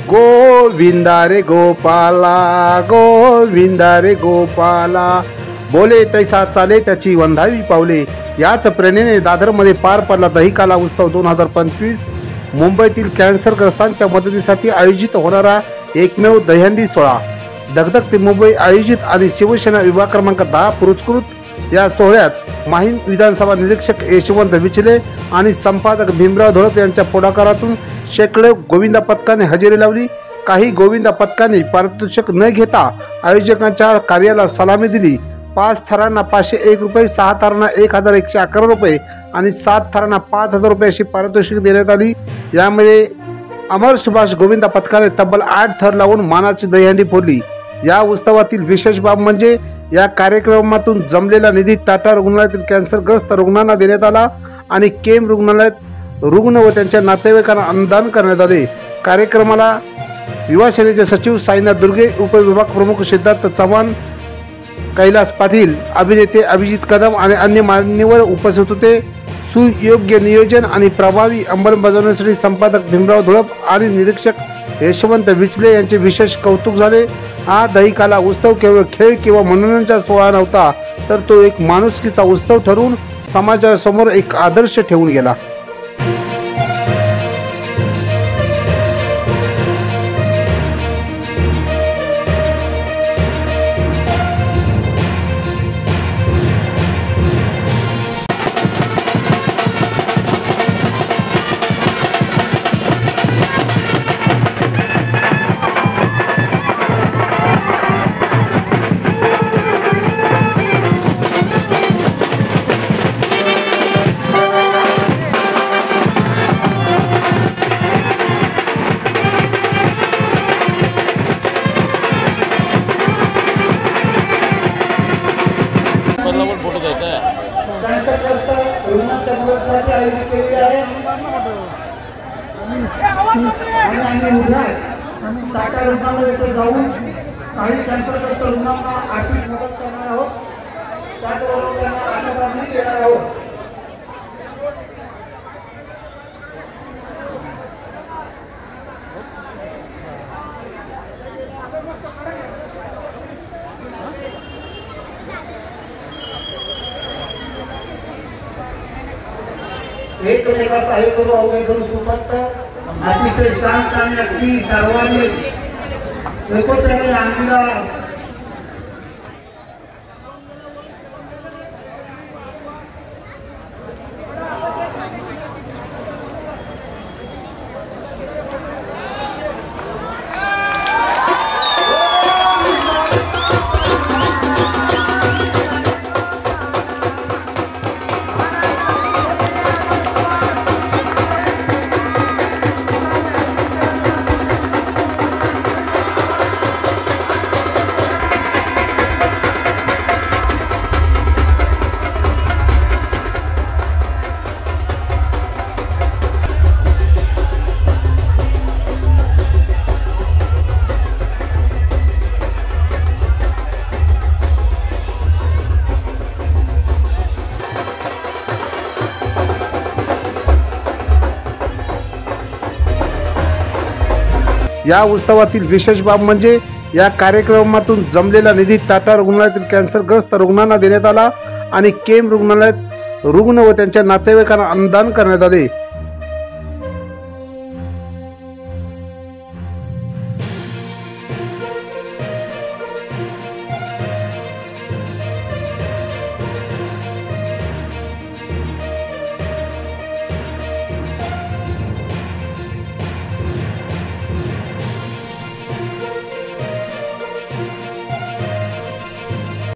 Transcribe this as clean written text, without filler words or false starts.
गोविंदा रे गोपाला, गोविंदा रे गोपाला, बोले तैसा चाले त्याची वंधावी पावले। याच प्रेरणेने दादरमध्ये पार पडला दहीकाला उत्सव 2025। मुंबईतील कॅन्सरग्रस्तांच्या मदतीसाठी आयोजित होणारा एकमेव दहीहंडी सोहळा। धगधगती मुंबई आयोजित आणि शिवसेना विभाग क्रमांक 10 पुरस्कृत या सोहळ्यात माहीम विधानसभा निरीक्षक यशवंत विचले आणि संपादक भीमराव धोळप यांच्या पुढाकारातून शेकडो गोविंदा पथकाने हजेरी लावली। काही गोविंदा पथकांनी पारितोषिक न घेता आयोजकांच्या कार्याला सलामी दिली। 5 थरांना 501 रुपये, 6 थरांना 1111 रुपये आणि 7 थरांना 5000 रुपये अशी पारितोषिक देण्यात आली। यामध्ये अमर सुभाष गोविंदा पथकाने तब्बल 8 थर लावून मानाची दहीहंडी फोडली। या उत्सवातील विशेष बाब म्हणजे या कार्यक्रमातून जमलेला निधी टाटा रुग्णालयातील कॅन्सरग्रस्त रुग्णांना देण्यात आला आणि केम रुग्णालयात रुग्ण व त्यांच्या नातेवाईकांना अन्नदान करण्यात आले। कार्यक्रमाला युवा सेनेचे सचिव साईनाथ दुर्गे, उपविभाग प्रमुख सिद्धार्थ चव्हाण, कैलास पाटील, अभिनेते अभिजित कदम आणि अन्य मान्यवर उपस्थित होते। सुयोग्य नियोजन आणि प्रभावी अंमलबजावणीसाठी संपादक भीमराव धोळप आणि निरीक्षक यशवंत विचले यांचे विशेष कौतुक झाले। हा दहीकाला उत्सव केवळ खेळ किंवा मनोरंजनाचा सोहळा नव्हता, तर तो एक माणुसकीचा उत्सव ठरून समाजासमोर एक आदर्श ठेवून गेला। कॅन्सरग्रस्त रुग्णांच्या मदतीसाठी आयोजित केलेली आहे आणि आम्ही उद्याच टाटा रुग्णालय येथे जाऊन काही कॅन्सरग्रस्त रुग्णांना आर्थिक मदत करणार आहोत, त्याचबरोबर त्यांना अन्नदानही देणार आहोत। एकमेकाचा हे करू अवघड सुपत्त अतिशय शांत आणि अगदी सर्वांनी एकत्रित आणलेला या उत्सवातील विशेष बाब म्हणजे या कार्यक्रमातून जमलेला निधी टाटा रुग्णालयातील कॅन्सरग्रस्त रुग्णांना देण्यात आला आणि केम रुग्णालयात रुग्ण व त्यांच्या नातेवाईकांना अन्नदान करण्यात आले।